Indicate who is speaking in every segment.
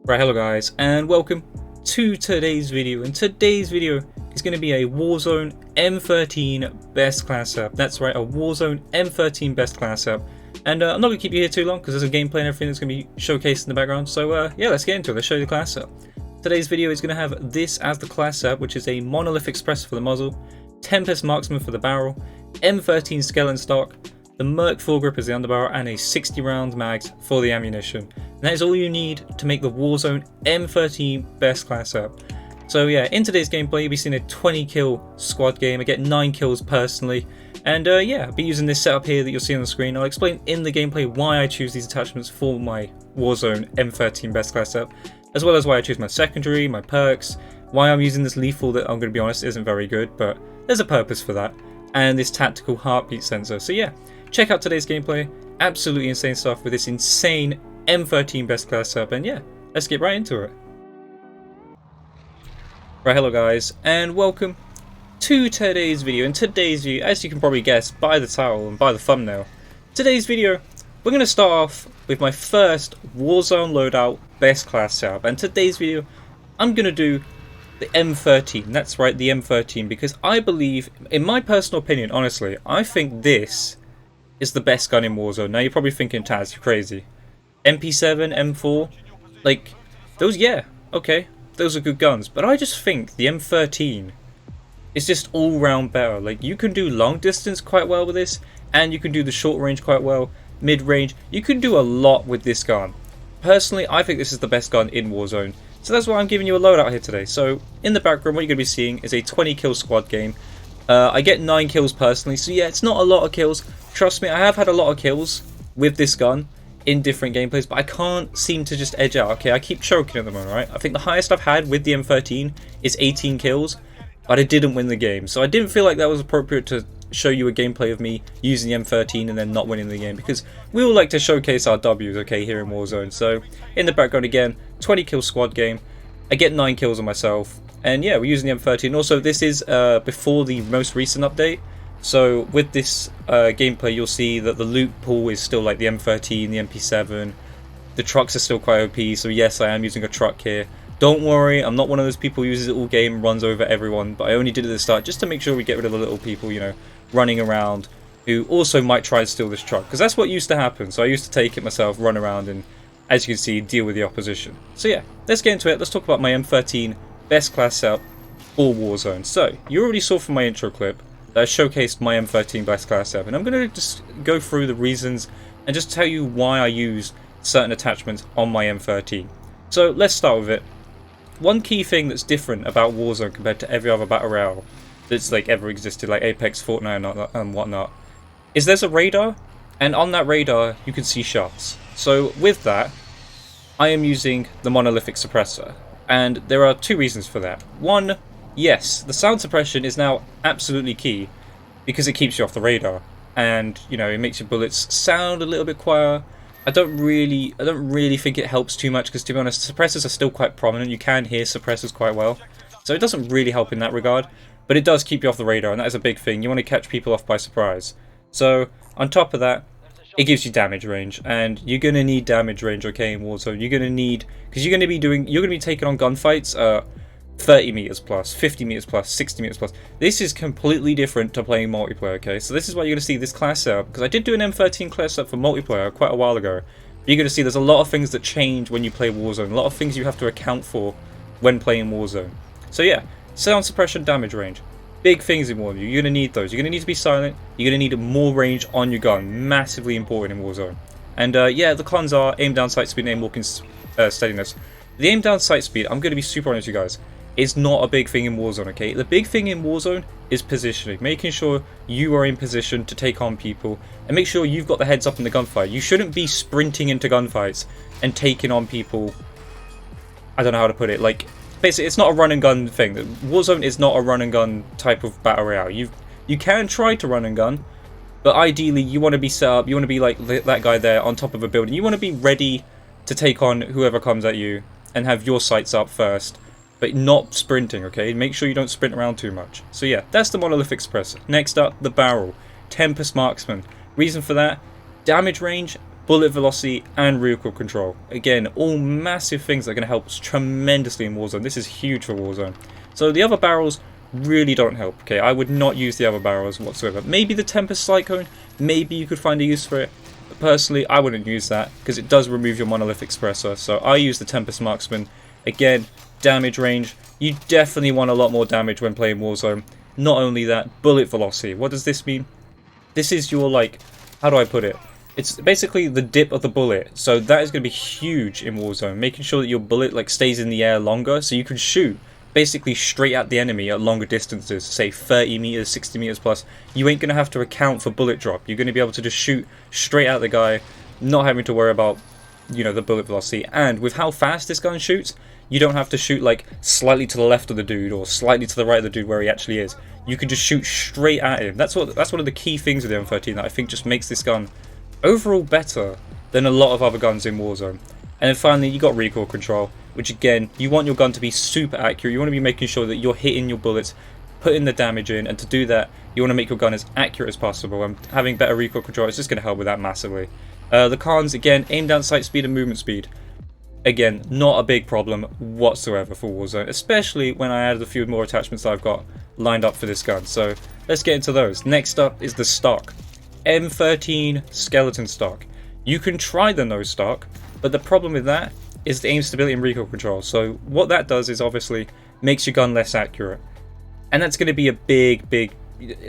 Speaker 1: Right, hello guys, and welcome to today's video. And today's video is going to be a Warzone M13 best class setup. That's right, a Warzone M13 best class setup. And I'm not going to keep you here too long because there's a gameplay and everything that's going to be showcased in the background. So yeah, let's get into it. Let's show you the class setup. Today's video is going to have this as the class setup, which is a monolithic suppressor for the muzzle, Tempest marksman for the barrel, M13 skeleton stock, the Merc foregrip as the underbarrel, and a 60 round mags for the ammunition. And that is all you need to make the Warzone M13 best class setup. So yeah, in today's gameplay you'll be seeing a 20 kill squad game. I get 9 kills personally, and yeah, I'll be using this setup here that you'll see on the screen. I'll explain in the gameplay why I choose these attachments for my Warzone M13 best class setup, as well as why I choose my secondary, my perks, why I'm using this lethal that I'm going to be honest isn't very good, but there's a purpose for that, and this tactical heartbeat sensor. So yeah, check out today's gameplay. Absolutely insane stuff with this insane M13 best class setup, and yeah, let's get right into it. Right, hello guys, and welcome to today's video. In today's video, as you can probably guess by the title and by the thumbnail, today's video we're going to start off with my first Warzone loadout best class setup. And today's video I'm going to do the M13. That's right, the M13, because I believe, in my personal opinion, honestly, I think this is the best gun in Warzone. Now you're probably thinking, Taz, you're crazy. MP7, M4, like those, yeah, okay, those are good guns, but I just think the M13 is just all round better. Like, you can do long distance quite well with this, and you can do the short range quite well, mid range. You can do a lot with this gun. Personally, I think this is the best gun in Warzone, so that's why I'm giving you a loadout here today. So in the background, what you're going to be seeing is a 20 kill squad game. I get 9 kills personally, so yeah, it's not a lot of kills. Trust me, I have had a lot of kills with this gun in different gameplays, but I can't seem to just edge out. Okay, I keep choking at the moment, right? I think the highest I've had with the M13 is 18 kills, but I didn't win the game. So I didn't feel like that was appropriate to show you a gameplay of me using the M13 and then not winning the game, because we all like to showcase our W's, okay, here in Warzone. So in the background again, 20 kill squad game. I get 9 kills on myself, and yeah, we're using the M13. Also, this is before the most recent update. So with this gameplay, you'll see that the loot pool is still like the M13, the MP7. The trucks are still quite OP, so yes, I am using a truck here. Don't worry, I'm not one of those people who uses it all game, runs over everyone, but I only did it at the start just to make sure we get rid of the little people, you know, running around, who also might try to steal this truck, because that's what used to happen. So I used to take it myself, run around, and as you can see, deal with the opposition. So yeah, let's get into it. Let's talk about my M13 best class setup for Warzone. So you already saw from my intro clip that I showcased my M13 best class setup, and I'm going to just go through the reasons and just tell you why I use certain attachments on my M13. So let's start with it. One key thing that's different about Warzone compared to every other battle royale that's like ever existed, like Apex, Fortnite and whatnot, is there's a radar, and on that radar you can see shots. So with that, I am using the monolithic suppressor, and there are 2 reasons for that. One, yes, the sound suppression is now absolutely key because it keeps you off the radar, and you know, it makes your bullets sound a little bit quieter. I don't really think it helps too much, because to be honest, suppressors are still quite prominent. You can hear suppressors quite well, so it doesn't really help in that regard, but it does keep you off the radar, and that is a big thing. You want to catch people off by surprise. So on top of that, it gives you damage range, and you're going to need damage range, okay, in Warzone. You're going to need, because you're going to be taking on gunfights 30 meters plus, 50 meters plus, 60 meters plus. This is completely different to playing multiplayer, okay? So this is why you're going to see this class setup, because I did do an M13 class setup for multiplayer quite a while ago. But you're going to see there's a lot of things that change when you play Warzone, a lot of things you have to account for when playing Warzone. So yeah, sound suppression, damage range. Big things in Warzone. You're going to need those. You're going to need to be silent. You're going to need more range on your gun. Massively important in Warzone. And yeah, the cons are aim down, sight speed, and aim walking steadiness. The aim down, sight speed, I'm going to be super honest with you guys, is not a big thing in Warzone, okay? The big thing in Warzone is positioning. Making sure you are in position to take on people, and make sure you've got the heads up in the gunfight. You shouldn't be sprinting into gunfights and taking on people. I don't know how to put it. Like, basically, it's not a run and gun thing. Warzone is not a run and gun type of battle royale. You can try to run and gun, but ideally you want to be set up. You want to be like that guy there on top of a building. You want to be ready to take on whoever comes at you and have your sights up first, but not sprinting, okay? Make sure you don't sprint around too much. So yeah, that's the monolithic suppressor. Next up, the barrel. Tempest marksman. Reason for that, damage range, bullet velocity, and recoil control. Again, all massive things that are going to help tremendously in Warzone. This is huge for Warzone. So the other barrels really don't help. Okay, I would not use the other barrels whatsoever. Maybe the Tempest Cyclone, maybe you could find a use for it. But personally, I wouldn't use that because it does remove your monolithic suppressor. So I use the Tempest Marksman. Again, damage range. You definitely want a lot more damage when playing Warzone. Not only that, bullet velocity. What does this mean? This is your, like, how do I put it? It's basically the dip of the bullet. So that is going to be huge in Warzone. Making sure that your bullet, like, stays in the air longer so you can shoot basically straight at the enemy at longer distances, say 30 meters, 60 meters plus. You ain't going to have to account for bullet drop. You're going to be able to just shoot straight at the guy, not having to worry about, you know, the bullet velocity. And with how fast this gun shoots, you don't have to shoot like slightly to the left of the dude or slightly to the right of the dude where he actually is. You can just shoot straight at him. That's one of the key things with the M13 that I think just makes this gun overall better than a lot of other guns in Warzone. And then finally, you got recoil control, which again, you want your gun to be super accurate. You want to be making sure that you're hitting your bullets, putting the damage in, and to do that, you want to make your gun as accurate as possible. And having better recoil control is just going to help with that massively. The cons, again, aim down, sight speed, and movement speed. Again, not a big problem whatsoever for Warzone, especially when I added a few more attachments that I've got lined up for this gun. So let's get into those. Next up is the stock. M13 skeleton stock. You can try the no stock, but the problem with that is the aim stability and recoil control. So what that does is obviously makes your gun less accurate. And that's going to be a big,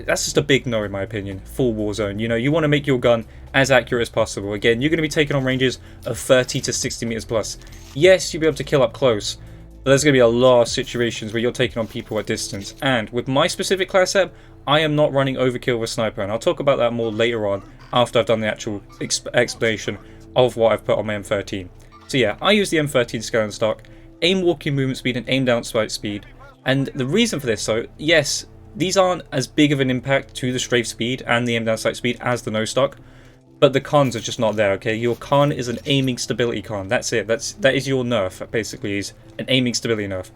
Speaker 1: that's just a big no in my opinion for Warzone. You know, you want to make your gun as accurate as possible. Again, you're going to be taking on ranges of 30 to 60 meters plus. Yes, you'll be able to kill up close, but there's going to be a lot of situations where you're taking on people at distance. And with my specific class setup, I am not running overkill with sniper, and I'll talk about that more later on after I've done the actual explanation of what I've put on my M13. So yeah, I use the M13 skeleton stock, aim walking movement speed and aim down sight speed. And the reason for this, so yes, these aren't as big of an impact to the strafe speed and the aim down sight speed as the no stock, but the cons are just not there. Okay, your con is an aiming stability con. That's it. That is your nerf. Basically, is an aiming stability nerf.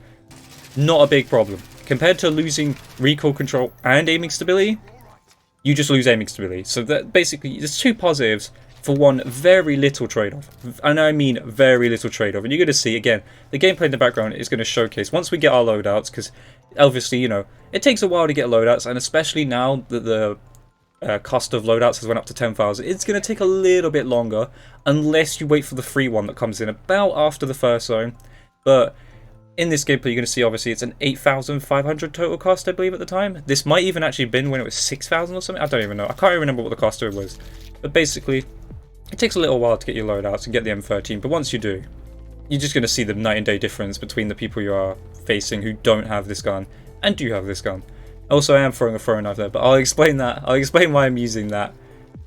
Speaker 1: Not a big problem compared to losing recoil control and aiming stability. You just lose aiming stability. So that basically there's two positives for one very little trade-off, and I mean very little trade-off. And you're going to see again the gameplay in the background is going to showcase once we get our loadouts, because obviously, you know, it takes a while to get loadouts, and especially now that the cost of loadouts has went up to 10,000, it's going to take a little bit longer unless you wait for the free one that comes in about after the first zone. But in this gameplay, you're going to see obviously it's an 8,500 total cost, I believe, at the time. This might even actually been when it was 6,000 or something. I don't even know. I can't even remember what the cost of it was. But basically, it takes a little while to get your loadouts and get the M13. But once you do, you're just going to see the night and day difference between the people you are facing who don't have this gun and do have this gun. Also, I am throwing a throwing knife there, but I'll explain that. I'll explain why I'm using that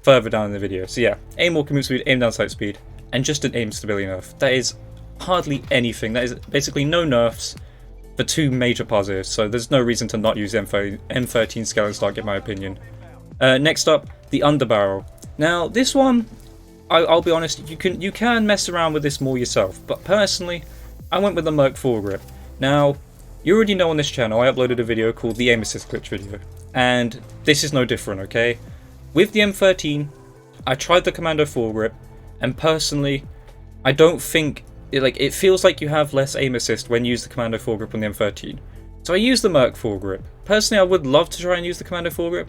Speaker 1: further down in the video. So yeah, aim walking movement speed, aim down sight speed, and just an aim stability nerf. That is hardly anything. That is basically no nerfs for two major positives. So there's no reason to not use M13 skeleton stock in my opinion. Next up, the underbarrel. Now this one, I'll be honest, you can mess around with this more yourself, but personally, I went with the Merc foregrip. Now, you already know on this channel I uploaded a video called the aim assist glitch video, and this is no different, okay? With the M13, I tried the commando foregrip, and personally, I don't think it feels like you have less aim assist when you use the commando foregrip on the M13. So I used the Merc foregrip. Personally, I would love to try and use the commando foregrip,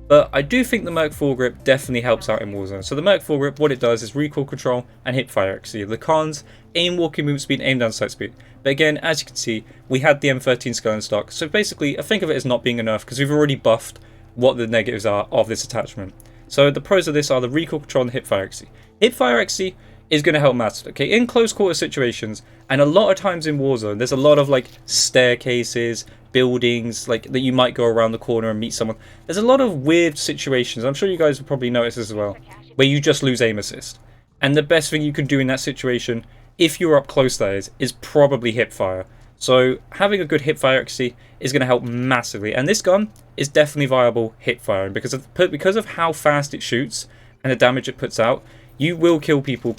Speaker 1: but I do think the Merc foregrip definitely helps out in Warzone. So the Merc foregrip, what it does is recoil control and hip fire accuracy. The cons, aim walking movement speed, aim down sight speed. But again, as you can see, we had the M13 skeleton stock. So basically, I think of it as not being enough because we've already buffed what the negatives are of this attachment. So the pros of this are the recoil control and hip fire accuracy. Hip fire accuracy is going to help massively, okay? In close quarter situations, and a lot of times in Warzone, there's a lot of like staircases, buildings, like that you might go around the corner and meet someone. There's a lot of weird situations, I'm sure you guys will probably notice this as well, where you just lose aim assist. And the best thing you can do in that situation, if you're up close that is probably hip fire. So having a good hip fire accuracy is going to help massively. And this gun is definitely viable hip firing because of how fast it shoots and the damage it puts out. You will kill people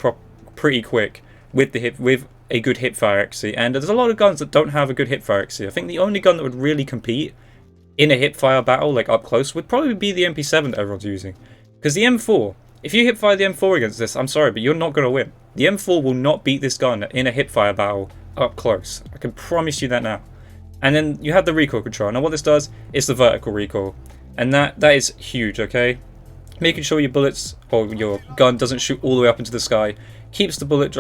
Speaker 1: pretty quick with a good hip fire accuracy. And there's a lot of guns that don't have a good hip fire accuracy. I think the only gun that would really compete in a hip fire battle, like up close, would probably be the MP7 that everyone's using. Because the M4, If you hipfire the M4 against this, I'm sorry, but you're not going to win. The M4 will not beat this gun in a hipfire battle up close. I can promise you that now. And then you have the recoil control. Now what this does is the vertical recoil. And that is huge, okay? Making sure your bullets or your gun doesn't shoot all the way up into the sky, keeps the bullets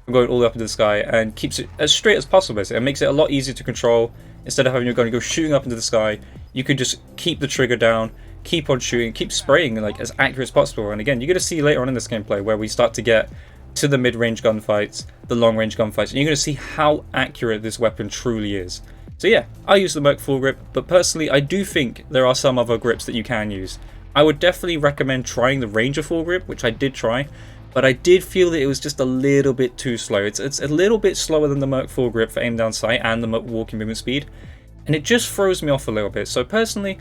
Speaker 1: from going all the way up into the sky, and keeps it as straight as possible basically. It makes it a lot easier to control. Instead of having your gun go shooting up into the sky, you can just keep the trigger down, keep on shooting, keep spraying like as accurate as possible. And again, you're going to see later on in this gameplay where we start to get to the mid-range gunfights, the long-range gunfights, and you're going to see how accurate this weapon truly is. So yeah, I use the Merc full grip, but personally I do think there are some other grips that you can use. I would definitely recommend trying the Ranger full grip, which I did try, but I did feel that it was just a little bit too slow. It's a little bit slower than the Merc full grip for aim down sight and the Merc walking movement speed, and it just throws me off a little bit. So personally,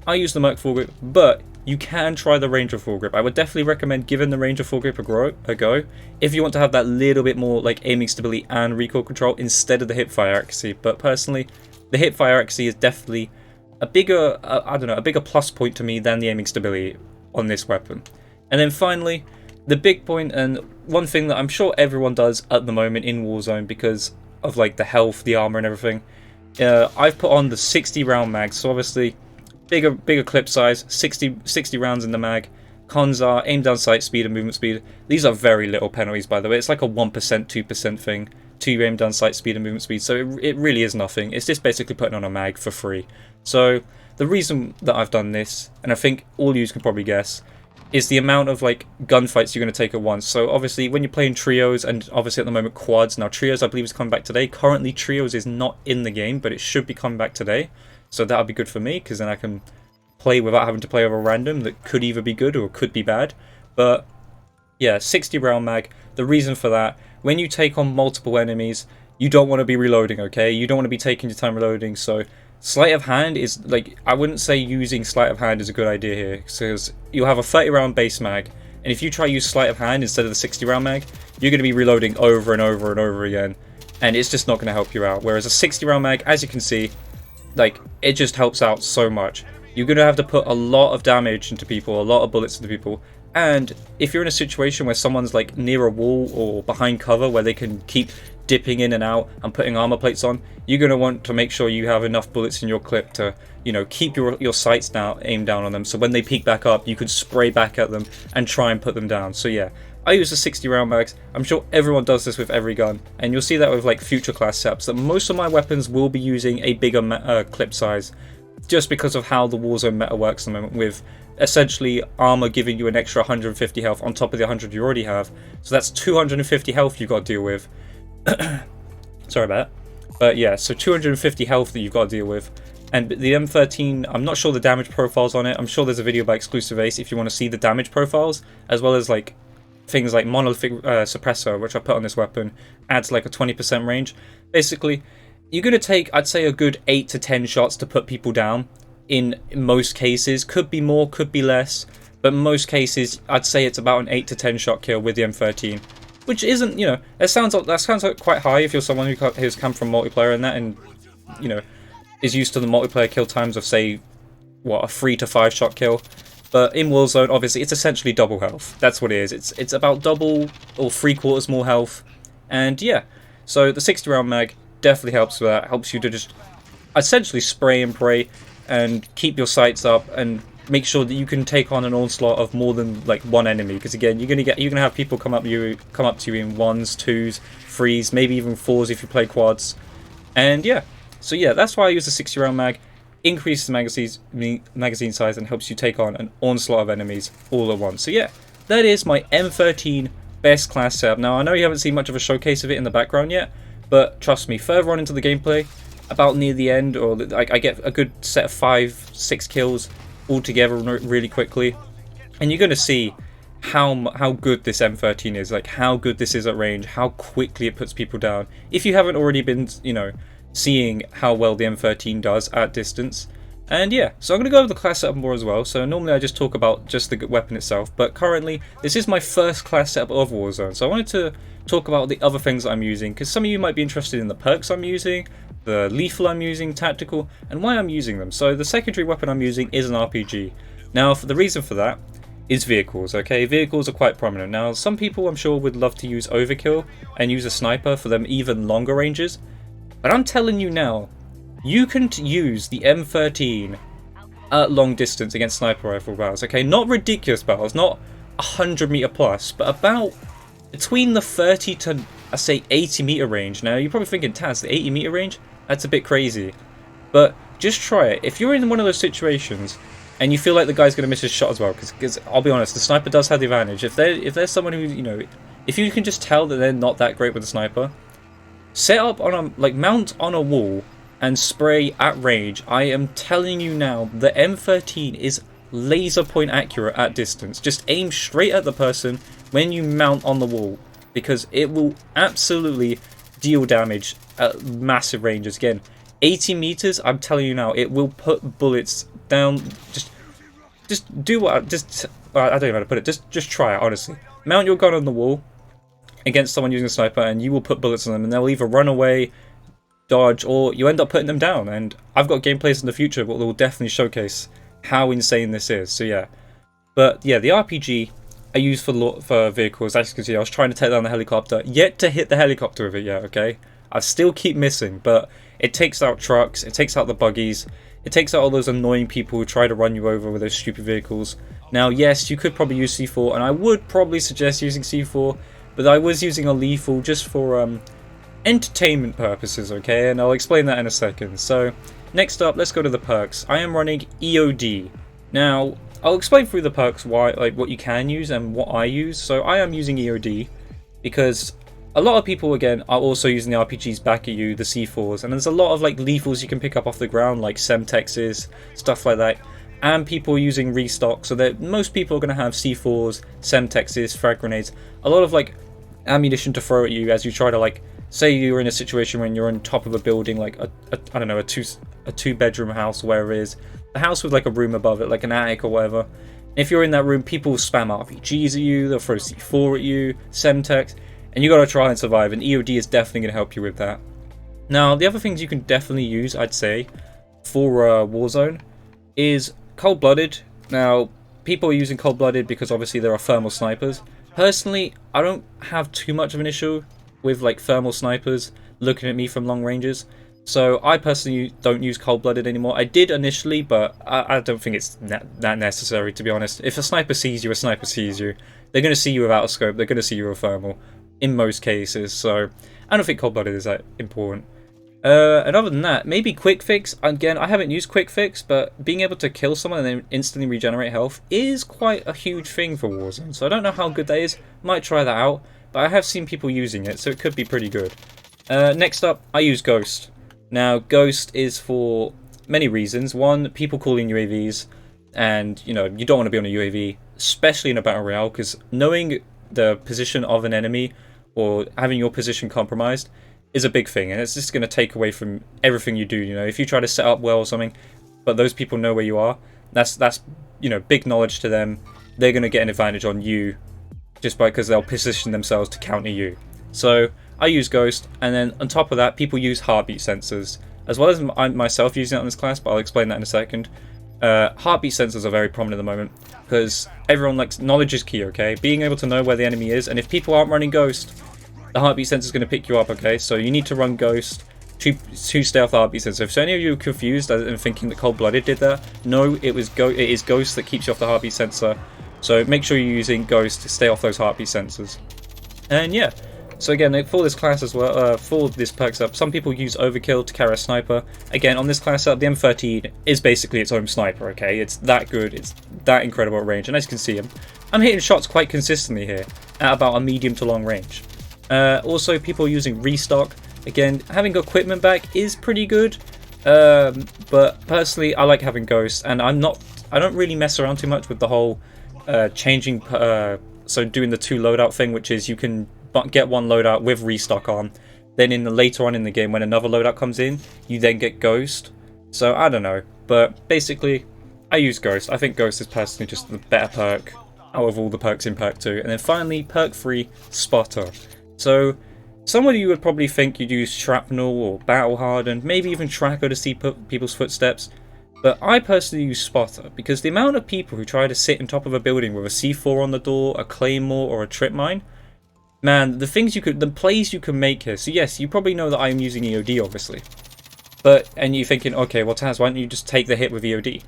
Speaker 1: I use the Merc full grip, but you can try the Ranger full grip. I would definitely recommend giving the Ranger full grip a go if you want to have that little bit more like aiming stability and recoil control instead of the hipfire accuracy. But personally, the hipfire accuracy is definitely a bigger, a bigger plus point to me than the aiming stability on this weapon. And then finally, the big point, and one thing that I'm sure everyone does at the moment in Warzone because of like the health, the armor, and everything. I've put on the 60 round mag, so obviously bigger clip size, 60 rounds in the mag. Cons are aim down sight speed and movement speed. These are very little penalties, by the way. It's like a 1%, 2% thing to your aim down sight speed and movement speed, so it really is nothing. It's just basically putting on a mag for free. So the reason that I've done this, and I think all you can probably guess, is the amount of like gunfights you're going to take at once. So obviously when you're playing trios, and obviously at the moment quads, now trios I believe is coming back today. Currently trios is not in the game, but it should be coming back today. So that'll be good for me, because then I can play without having to play with a random that could either be good or could be bad. But yeah, 60 round mag. The reason for that, when you take on multiple enemies, you don't want to be reloading, okay? You don't want to be taking your time reloading. So sleight of hand is like, I wouldn't say using sleight of hand is a good idea here, because you'll have a 30 round base mag, and if you try to use sleight of hand instead of the 60 round mag, you're going to be reloading over and over and over again, and it's just not going to help you out. Whereas a 60 round mag, as you can see, like, it just helps out so much. You're going to have to put a lot of damage into people, a lot of bullets into people, and if you're in a situation where someone's like near a wall or behind cover where they can keep dipping in and out and putting armor plates on, you're going to want to make sure you have enough bullets in your clip to, you know, keep your sights down, aimed down on them, so when they peek back up you can spray back at them and try and put them down. So yeah, I use the 60 round mags. I'm sure everyone does this with every gun, and you'll see that with like future class setups, that most of my weapons will be using a bigger clip size, just because of how the Warzone meta works at the moment, with essentially armor giving you an extra 150 health on top of the 100 you already have. So that's 250 health you've got to deal with. Sorry about that. But yeah, so 250 health that you've got to deal with. And the M13, I'm not sure the damage profiles on it. I'm sure there's a video by Exclusive Ace if you want to see the damage profiles, as well as like things like monolithic suppressor, which I put on this weapon, adds like a 20% range. Basically, you're going to take, I'd say, a good 8 to 10 shots to put people down in most cases. Could be more, could be less, but in most cases I'd say it's about an 8 to 10 shot kill with the M13, which isn't, you know, that sounds like quite high if you're someone who's come from multiplayer and that, and you know, is used to the multiplayer kill times of, say, what, a 3 to 5 shot kill. But in Warzone, obviously, it's essentially double health. That's what it is. It's about double or 3/4 more health. And yeah, so the 60 round mag definitely helps with that. Helps you to just essentially spray and pray and keep your sights up and make sure that you can take on an onslaught of more than like one enemy. Because again, you're gonna have people come up to you in 1s, 2s, 3s, maybe even 4s if you play quads. And yeah, so yeah, that's why I use the 60 round mag. Increases the magazine size and helps you take on an onslaught of enemies all at once. So yeah, that is my M13 best class setup. Now I know you haven't seen much of a showcase of it in the background yet, but trust me, further on into the gameplay, about near the end, or I get a good set of 5-6 kills all together really quickly, and you're going to see how good this M13 is, like how good this is at range, how quickly it puts people down. If you haven't already been, you know, seeing how well the M13 does at distance. And yeah, so I'm going to go over the class setup more as well. So normally I just talk about just the weapon itself, but currently this is my first class setup of Warzone, so I wanted to talk about the other things I'm using, because some of you might be interested in the perks I'm using, the lethal I'm using, tactical, and why I'm using them. So the secondary weapon I'm using is an RPG. Now, for the reason for that is vehicles, okay? Vehicles are quite prominent. Now, some people I'm sure would love to use overkill and use a sniper for them even longer ranges, but I'm telling you now, you can use the M13 at long distance against sniper rifle battles, okay? Not ridiculous battles, not 100 meter plus, but about between the 30 to, I say, 80 meter range. Now, you're probably thinking, Taz, the 80 meter range? That's a bit crazy. But just try it. If you're in one of those situations and you feel like the guy's going to miss his shot as well, because I'll be honest, the sniper does have the advantage. If there's someone who, you know, if you can just tell that they're not that great with the sniper, set up on a, like, mount on a wall and spray at range. I am telling you now, the M13 is laser point accurate at distance. Just aim straight at the person when you mount on the wall, because it will absolutely deal damage at massive ranges. Again, 80 meters, I'm telling you now, it will put bullets down. Just do what, I don't know how to put it, just try it, honestly. Mount your gun on the wall against someone using a sniper and you will put bullets on them, and they'll either run away, dodge, or you end up putting them down. And I've got gameplays in the future that will definitely showcase how insane this is. So yeah, but yeah, the RPG I use for vehicles. As you can see, I was trying to take down the helicopter, yet to hit the helicopter with it. Yeah, okay, I still keep missing, but it takes out trucks, it takes out the buggies, it takes out all those annoying people who try to run you over with those stupid vehicles. Now, yes, you could probably use C4, and I would probably suggest using C4, but I was using a lethal just for entertainment purposes, okay, and I'll explain that in a second. So next up, let's go to the perks. I am running EOD. Now, I'll explain through the perks why, like, what you can use and what I use. So I am using EOD because a lot of people, again, are also using the RPGs back at you, the C4s, and there's a lot of, like, lethals you can pick up off the ground, like Semtexes, stuff like that, and people using restock, so that most people are going to have C4s, Semtexes, frag grenades, a lot of, like, ammunition to throw at you as you try to, like, say you're in a situation when you're on top of a building, like I don't know, a two-bedroom house, where it is, a house with like a room above it, like an attic or whatever. And if you're in that room, people will spam RPGs at you, they'll throw C4 at you, Semtex, and you got to try and survive. And EOD is definitely going to help you with that. Now, the other things you can definitely use, I'd say, for Warzone is cold-blooded. Now, people are using cold-blooded because obviously there are thermal snipers. Personally, I don't have too much of an issue with like thermal snipers looking at me from long ranges, so I personally don't use cold-blooded anymore. I did initially, but I don't think it's that necessary, to be honest. If a sniper sees you, a sniper sees you. They're going to see you without a scope, they're going to see you with thermal in most cases, so I don't think cold-blooded is that important. And other than that, maybe quick fix. Again, I haven't used quick fix, but being able to kill someone and then instantly regenerate health is quite a huge thing for Warzone, so I don't know how good that is. Might try that out, but I have seen people using it, so it could be pretty good. Next up, I use Ghost. Now, Ghost is for many reasons. One, people calling UAVs, and you know, you don't want to be on a UAV, especially in a battle royale, because knowing the position of an enemy or having your position compromised is a big thing, and it's just going to take away from everything you do. You know, if you try to set up well or something, but those people know where you are, that's you know, big knowledge to them. They're going to get an advantage on you just because they'll position themselves to counter you. So I use Ghost, and then on top of that, people use heartbeat sensors, as well as myself using it on this class, but I'll explain that in a second. Heartbeat sensors are very prominent at the moment, because everyone likes, knowledge is key, okay? Being able to know where the enemy is, and if people aren't running Ghost, the heartbeat sensor is going to pick you up, okay? So you need to run Ghost to stay off the heartbeat sensor. If so any of you are confused and thinking that cold-blooded did that, no, it is Ghost that keeps you off the heartbeat sensor. So make sure you're using Ghost to stay off those heartbeat sensors. And yeah, so again, for this class as well, for this perks up, some people use Overkill to carry a sniper. Again, on this class up, the M13 is basically its own sniper, okay? It's that good, it's that incredible at range, and as you can see, I'm hitting shots quite consistently here, at about a medium to long range. Also, people using restock. Again, having equipment back is pretty good, but personally, I like having Ghost, and I don't really mess around too much with the whole changing, so doing the two loadout thing, which is you can get one loadout with restock on, then later on in the game when another loadout comes in, you then get Ghost. So I don't know, but basically I use Ghost. I think Ghost is personally just the better perk out of all the perks in perk 2. And then finally, perk 3, Spotter. So some of you would probably think you'd use Shrapnel or Battle Hardened, maybe even Tracker to see people's footsteps. But I personally use spotter because the amount of people who try to sit on top of a building with a C4 on the door, a claymore, or a trip mine, man, the plays you can make here. So yes, you probably know that I am using EOD, obviously. And you're thinking, okay, well Taz, why don't you just take the hit with EOD?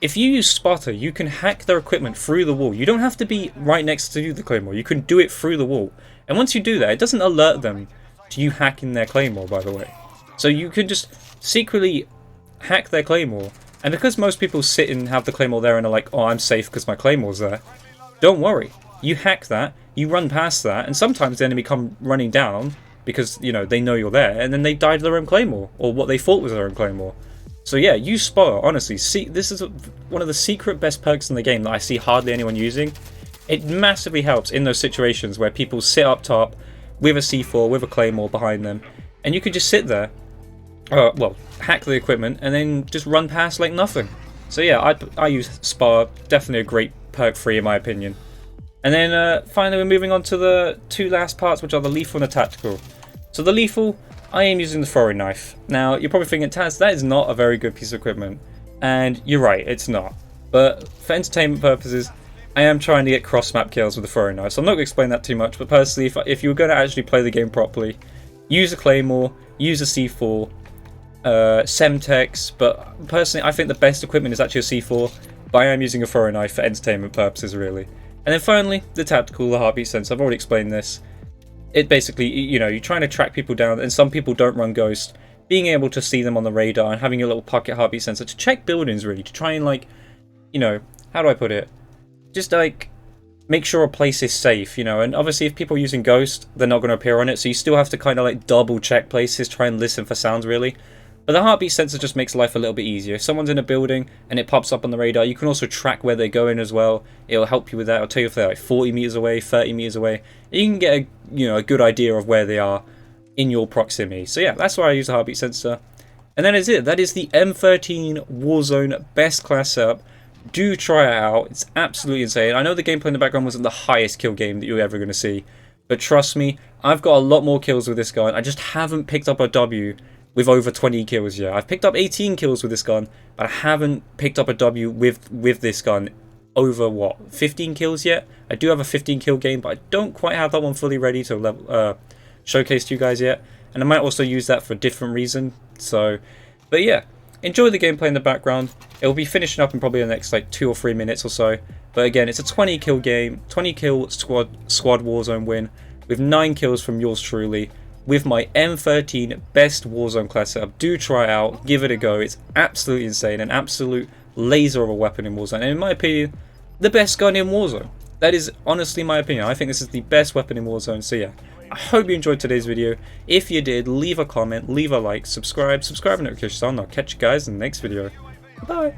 Speaker 1: If you use spotter, you can hack their equipment through the wall. You don't have to be right next to the claymore. You can do it through the wall. And once you do that, it doesn't alert them to you hacking their claymore, by the way. So you can just secretly hack their claymore. And because most people sit and have the claymore there and are like, oh, I'm safe because my claymore's there. Don't worry. You hack that, you run past that, and sometimes the enemy come running down because, you know, they know you're there, and then they die to their own claymore, or what they thought was their own claymore. So yeah, use spotter, honestly. See, this is one of the secret best perks in the game that I see hardly anyone using. It massively helps in those situations where people sit up top with a C4, with a claymore behind them, and you could just sit there, well, hack the equipment, and then just run past like nothing. So yeah, I use spotter, definitely a great perk 3 in my opinion. And then finally we're moving on to the two last parts, which are the lethal and the tactical. So the lethal, I am using the throwing knife. Now, you're probably thinking, Taz, that is not a very good piece of equipment. And you're right, it's not. But for entertainment purposes, I am trying to get cross-map kills with the throwing knife. So I'm not going to explain that too much, but personally, if you were going to actually play the game properly, use a claymore, use a C4, Semtex, but personally I think the best equipment is actually a C4, but I am using a throwing knife for entertainment purposes really. And then finally, the tactical, the heartbeat sensor. I've already explained this. It basically, you know, you're trying to track people down, and some people don't run Ghost. Being able to see them on the radar and having a little pocket heartbeat sensor to check buildings really, to try and like, you know, how do I put it? Just like make sure a place is safe, you know. And obviously if people are using Ghost, they're not going to appear on it, so you still have to kind of like double check places, try and listen for sounds really. But the heartbeat sensor just makes life a little bit easier. If someone's in a building and it pops up on the radar, you can also track where they're going as well. It'll help you with that. It'll tell you if they're like 40 meters away, 30 meters away. And you can get a good idea of where they are in your proximity. So yeah, that's why I use the heartbeat sensor. And that is it. That is the M13 Warzone best class setup. Do try it out. It's absolutely insane. I know the gameplay in the background wasn't the highest kill game that you're ever going to see. But trust me, I've got a lot more kills with this gun. I just haven't picked up a W with over 20 kills yet. I've picked up 18 kills with this gun, but I haven't picked up a W with this gun over, what, 15 kills yet? I do have a 15 kill game, but I don't quite have that one fully ready to showcase to you guys yet. And I might also use that for a different reason. So, but yeah, enjoy the gameplay in the background. It will be finishing up in probably the next like 2 or 3 minutes or so. But again, it's a 20 kill game, 20 kill squad Warzone win, with 9 kills from yours truly, with my M13 best Warzone class setup. Do try it out, give it a go. It's absolutely insane, an absolute laser of a weapon in Warzone, and in my opinion, the best gun in Warzone. That is honestly my opinion. I think this is the best weapon in Warzone. So yeah, I hope you enjoyed today's video. If you did, leave a comment, leave a like, subscribe and notifications on. I'll catch you guys in the next video. Bye.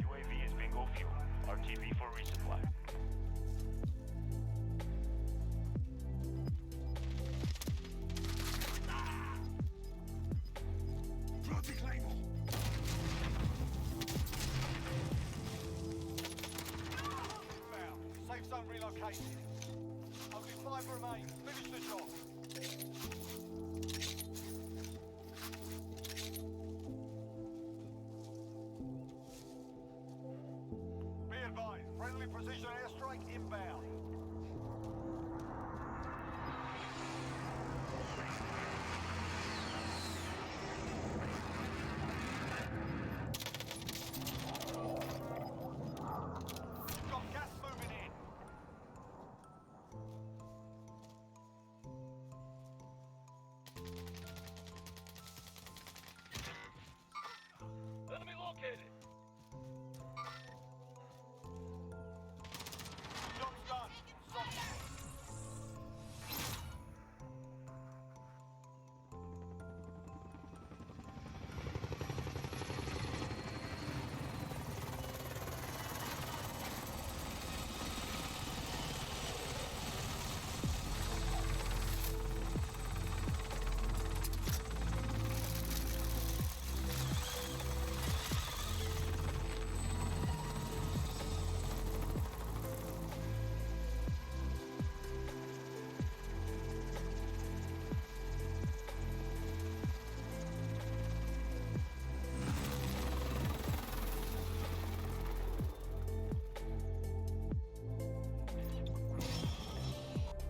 Speaker 2: UAV is bingo fuel. RTB for resupply. Safe zone relocated. Only 5 remain.